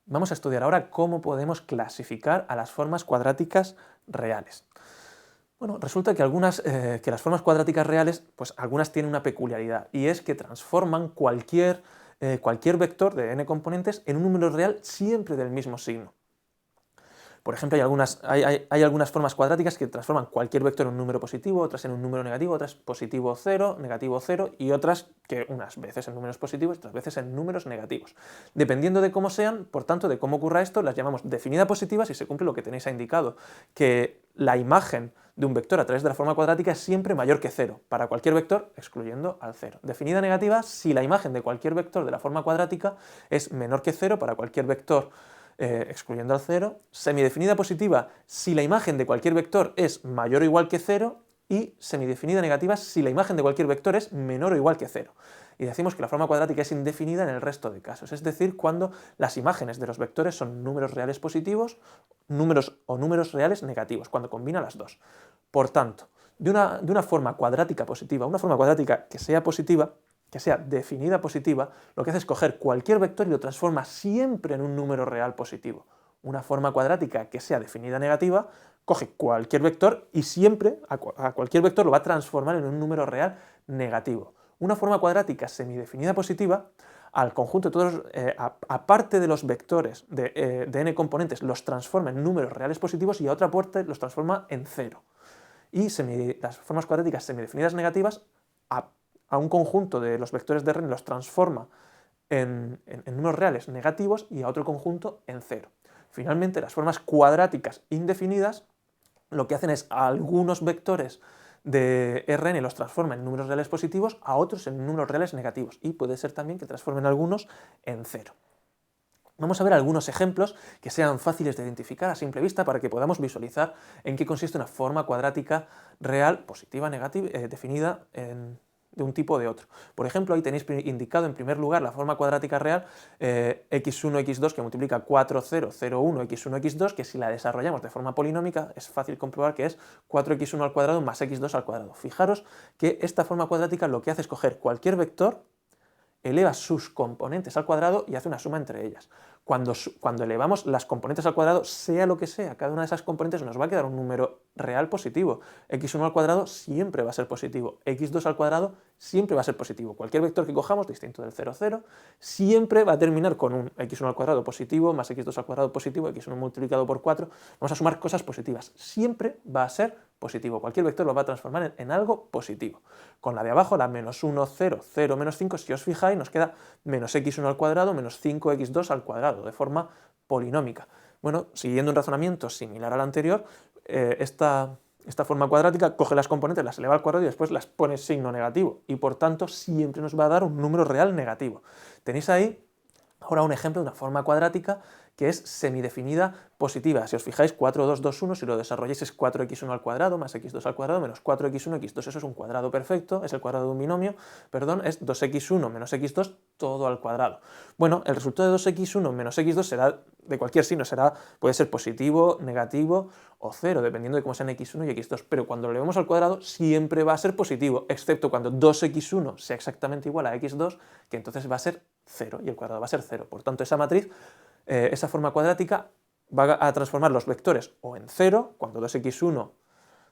Vamos a estudiar ahora cómo podemos clasificar a las formas cuadráticas reales. Bueno, resulta que las formas cuadráticas reales, pues algunas tienen una peculiaridad, y es que transforman cualquier vector de n componentes en un número real siempre del mismo signo. Por ejemplo, hay algunas formas cuadráticas que transforman cualquier vector en un número positivo, otras en un número negativo, otras positivo 0, negativo 0, y otras que unas veces en números positivos, otras veces en números negativos. Dependiendo de cómo sean, por tanto, de cómo ocurra esto, las llamamos definida positiva si se cumple lo que tenéis ahí indicado, que la imagen de un vector a través de la forma cuadrática es siempre mayor que 0, para cualquier vector, excluyendo al 0. Definida negativa si la imagen de cualquier vector de la forma cuadrática es menor que 0 para cualquier vector, excluyendo al 0, semidefinida positiva si la imagen de cualquier vector es mayor o igual que 0, y semidefinida negativa si la imagen de cualquier vector es menor o igual que 0. Y decimos que la forma cuadrática es indefinida en el resto de casos, es decir, cuando las imágenes de los vectores son números reales positivos, números reales negativos, cuando combina las dos. Por tanto, de una forma cuadrática positiva, una forma cuadrática que sea positiva, que sea definida positiva, lo que hace es coger cualquier vector y lo transforma siempre en un número real positivo. Una forma cuadrática que sea definida negativa, coge cualquier vector y siempre a cualquier vector lo va a transformar en un número real negativo. Una forma cuadrática semidefinida positiva, al conjunto de todos, aparte de los vectores de n componentes, los transforma en números reales positivos y a otra parte los transforma en 0. Y las formas cuadráticas semidefinidas negativas, a un conjunto de los vectores de Rn los transforma en números reales negativos y a otro conjunto en 0. Finalmente, las formas cuadráticas indefinidas lo que hacen es a algunos vectores de Rn los transforma en números reales positivos, a otros en números reales negativos, y puede ser también que transformen algunos en 0. Vamos a ver algunos ejemplos que sean fáciles de identificar a simple vista para que podamos visualizar en qué consiste una forma cuadrática real, positiva, negativa, definida de un tipo o de otro. Por ejemplo, ahí tenéis indicado en primer lugar la forma cuadrática real x1, x2 que multiplica 4, 0, 0, 1, x1, x2, que si la desarrollamos de forma polinómica es fácil comprobar que es 4x1 al cuadrado más x2 al cuadrado. Fijaros que esta forma cuadrática lo que hace es coger cualquier vector, eleva sus componentes al cuadrado y hace una suma entre ellas. Cuando elevamos las componentes al cuadrado, sea lo que sea, cada una de esas componentes nos va a quedar un número real positivo. x1 al cuadrado siempre va a ser positivo, x2 al cuadrado siempre va a ser positivo. Cualquier vector que cojamos, distinto del 0, 0, siempre va a terminar con un x1 al cuadrado positivo, más x2 al cuadrado positivo, x1 multiplicado por 4, vamos a sumar cosas positivas. Siempre va a ser positivo. Cualquier vector lo va a transformar en algo positivo. Con la de abajo, la menos 1, 0, 0, menos 5, si os fijáis, nos queda menos x1 al cuadrado menos 5x2 al cuadrado, de forma polinómica. Bueno, siguiendo un razonamiento similar al anterior, esta forma cuadrática coge las componentes, las eleva al cuadrado y después las pone signo negativo, y por tanto siempre nos va a dar un número real negativo. Tenéis ahí ahora un ejemplo de una forma cuadrática que es semidefinida positiva. Si os fijáis, 4, 2, 2, 1, si lo desarrolláis es 4x1 al cuadrado más x2 al cuadrado menos 4x1, x2, eso es un cuadrado perfecto, es el cuadrado de un binomio, perdón, es 2x1 menos x2 todo al cuadrado. Bueno, el resultado de 2x1 menos x2 será de cualquier signo, puede ser positivo, negativo o 0, dependiendo de cómo sean x1 y x2, pero cuando lo elevemos al cuadrado siempre va a ser positivo, excepto cuando 2x1 sea exactamente igual a x2, que entonces va a ser 0 y el cuadrado va a ser 0. Por tanto, esa matriz, esa forma cuadrática va a transformar los vectores o en 0, cuando 2x1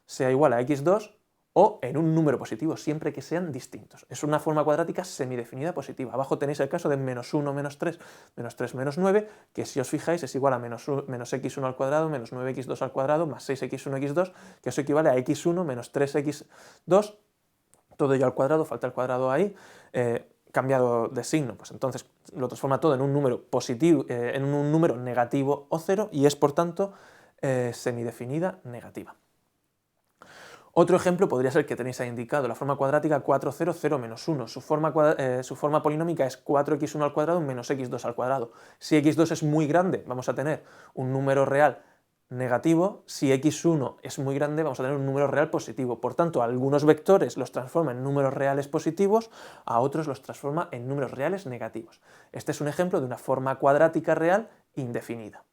sea igual a x2, o en un número positivo, siempre que sean distintos. Es una forma cuadrática semidefinida positiva. Abajo tenéis el caso de menos 1, menos 3, menos 3, menos 9, que si os fijáis es igual a menos x1 al cuadrado, menos 9x2 al cuadrado, más 6x1, x2, que eso equivale a x1 menos 3x2, todo ello al cuadrado, falta el cuadrado ahí, cambiado de signo, pues entonces lo transforma todo en un número positivo, en un número negativo o 0, y es por tanto semidefinida negativa. Otro ejemplo podría ser que tenéis ahí indicado la forma cuadrática 4, 0, 0, menos 1. Su forma polinómica es 4x1 al cuadrado menos x2 al cuadrado. Si x2 es muy grande, vamos a tener un número real negativo. Si x1 es muy grande, vamos a tener un número real positivo. Por tanto, a algunos vectores los transforma en números reales positivos, a otros los transforma en números reales negativos. Este es un ejemplo de una forma cuadrática real indefinida.